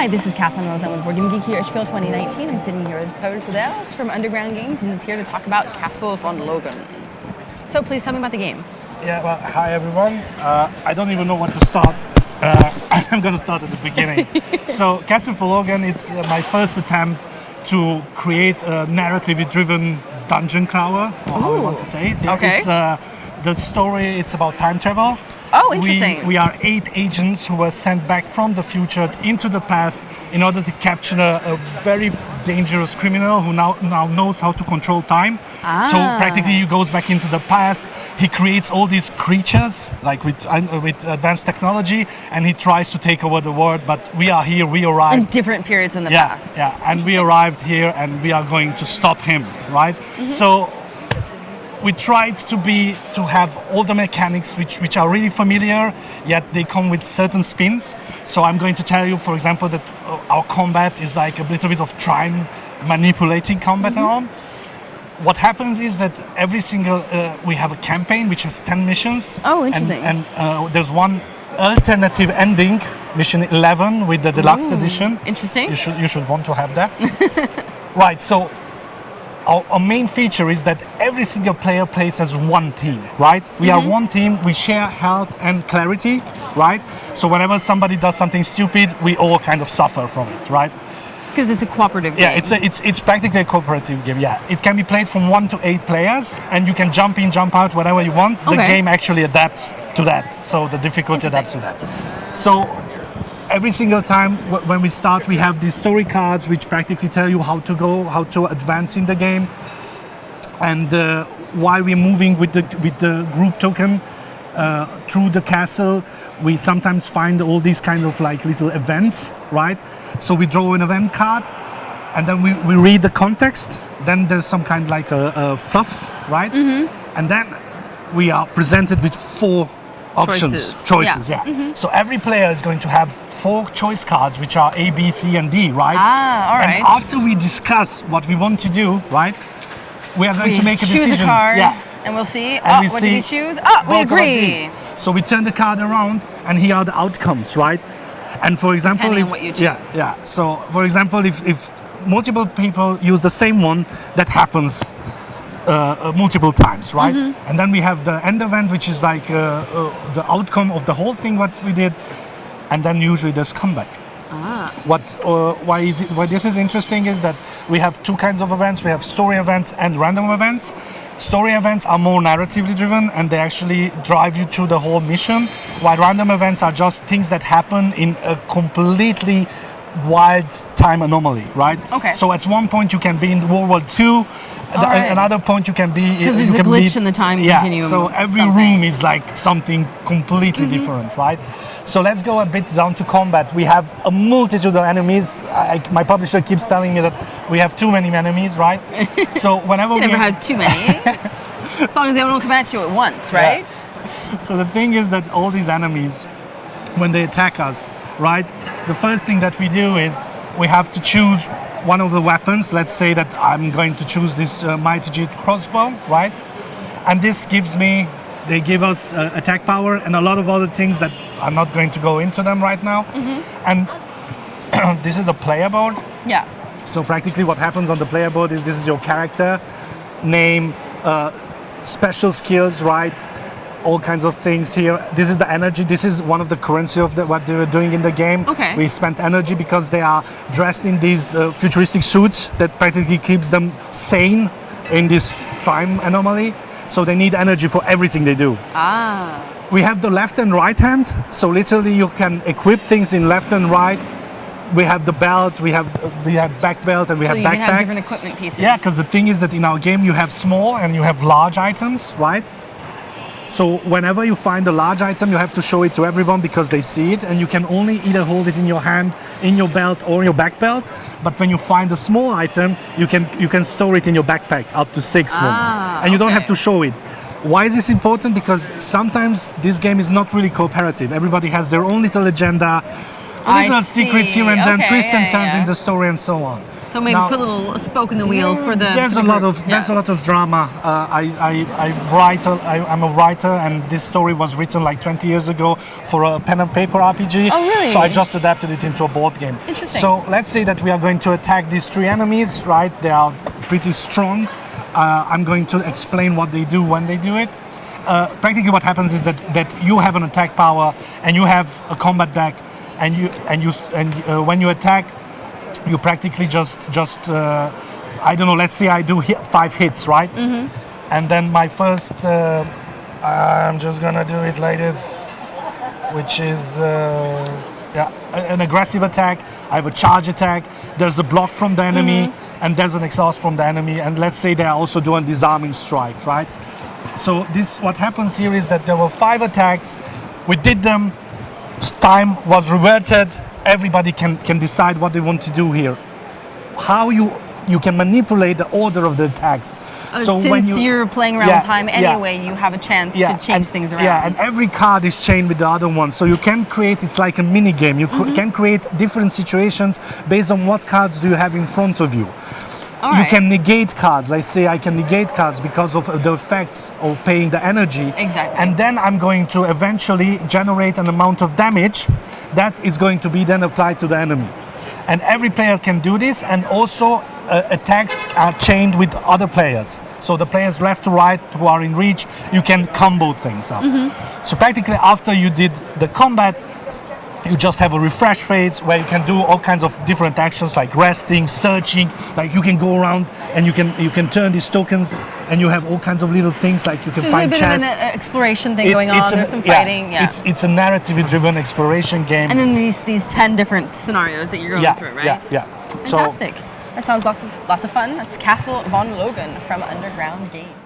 Hi, this is Catherine Loghan with BoardGameGeek here at SPIEL 2019. I'm sitting here with Paul Tudels from Underground Games, and he's here to talk about Castle von Loghan. So please tell me about the game. Yeah, well, hi everyone. I don't even know what to start. I'm going to start at the beginning. So, Castle von Loghan, it's my first attempt to create a narratively driven dungeon crawler, or how we want to say it. Yeah, okay. It's, the story, it's about time travel. Oh, interesting. We are 8 agents who were sent back from the future into the past in order to capture a very dangerous criminal who now knows how to control time. So practically he goes back into the past, he creates all these creatures like with advanced technology, and he tries to take over the world, but we are here, we arrived. In different periods in the past. Yeah, and we arrived here and we are going to stop him, right? Mm-hmm. So we tried to have all the mechanics which are really familiar, yet they come with certain spins. So I'm going to tell you, for example, that our combat is like a little bit of time manipulating combat and all. What happens is that every single, we have a campaign which has 10 missions. Oh, interesting. And there's one alternative ending, mission 11 with the deluxe edition. Interesting. You should want to have that. Right, so our main feature is that every single player plays as one team, right? We are one team, we share health and clarity, right? So whenever somebody does something stupid, we all kind of suffer from it, right? Because it's a cooperative game. Yeah, it's practically a cooperative game, yeah. It can be played from 1 to 8 players, and you can jump in, jump out, whatever you want. The game actually adapts to that, so the difficulty adapts to that. So every single time when we start, we have these story cards which practically tell you how to go, how to advance in the game, and why we're moving with the group token through the castle. We sometimes find all these kind of like little events, right? So we draw an event card, and then we read the context. Then there's some kind of like a fluff, right? And then we are presented with 4 choices, yeah. So every player is going to have 4 choice cards, which are A, B, C, and D, right? All right. And after we discuss what we want to do, right, we are going to make a decision. Choose a card, and we'll see. What did we choose? We agree. So we turn the card around, and here are the outcomes, right? And for example, depending on what you choose. Yeah. So for example, if multiple people use the same one, that happens multiple times, right? And then we have the end event, which is like the outcome of the whole thing what we did, and then usually there's comeback. Why this is interesting is that we have 2 kinds of events. We have story events and random events. Story events are more narratively driven, and they actually drive you through the whole mission, while random events are just things that happen in a completely wild time anomaly, right? Okay. So at one point you can be in World War II, another point you can be... Because there's a glitch in the time continuum. So every room is like something completely different, right? So let's go a bit down to combat. We have a multitude of enemies. My publisher keeps telling me that we have too many enemies, right? So whenever you never had too many. As long as they don't come at you at once, right? Yeah. So the thing is that all these enemies, when they attack us, right, the first thing that we do is we have to choose one of the weapons. Let's say that I'm going to choose this Mighty G crossbow, right? And this gives me, they give us attack power and a lot of other things that I'm not going to go into them right now. And this is the player board. Yeah. So practically what happens on the player board is this is your character, name, special skills, right? All kinds of things here. This is the energy. This is one of the currency of what they were doing in the game. Okay. We spent energy because they are dressed in these futuristic suits that practically keeps them sane in this time anomaly. So they need energy for everything they do. We have the left and right hand. So literally you can equip things in left and right. We have the belt, we have back belt, and we have backpack. So you can have different equipment pieces. Yeah, because the thing is that in our game you have small and you have large items, right? So whenever you find a large item, you have to show it to everyone because they see it, and you can only either hold it in your hand, in your belt, or your back belt. But when you find a small item, you can store it in your backpack, up to 6 ones, and you don't have to show it. Why is this important? Because sometimes this game is not really cooperative. Everybody has their own little agenda, little secrets here and then, twists and turns in the story, and so on. So maybe Now, put a little spoke in the wheel for the. There's for the a lot group. of there's a lot of drama. I'm a writer, and this story was written like 20 years ago for a pen and paper RPG. Oh, really? So I just adapted it into a board game. Interesting. So let's say that we are going to attack these 3 enemies, right? They are pretty strong. I'm going to explain what they do when they do it. Practically, what happens is that you have an attack power, and you have a combat deck, and when you attack, you practically just I don't know. Let's say I do 5 hits, right? Mm-hmm. And then my first, I'm just gonna do it like this, which is an aggressive attack. I have a charge attack. There's a block from the enemy, and there's an exhaust from the enemy. And let's say they are also doing disarming strike, right? So what happens here is that there were 5 attacks. We did them. Time was reverted. Everybody can decide what they want to do here. How you can manipulate the order of the attacks. So since you're playing around time anyway, you have a chance to change things around. Yeah, and every card is chained with the other one. So you can create, it's like a mini game. You can create different situations based on what cards do you have in front of you. You can negate cards. I say I can negate cards because of the effects of paying the energy. Exactly. And then I'm going to eventually generate an amount of damage that is going to be then applied to the enemy. And every player can do this, and also attacks are chained with other players. So the players left to right who are in reach, you can combo things up. So practically after you did the combat, you just have a refresh phase where you can do all kinds of different actions like resting, searching, like you can go around and you can turn these tokens, and you have all kinds of little things like you can find chests. There's a bit of an exploration thing going on, there's some fighting. It's a narrative driven exploration game. And then these 10 different scenarios that you're going through, right? Yeah. Fantastic. That sounds lots of fun. That's Castle von Loghan from Underground Games.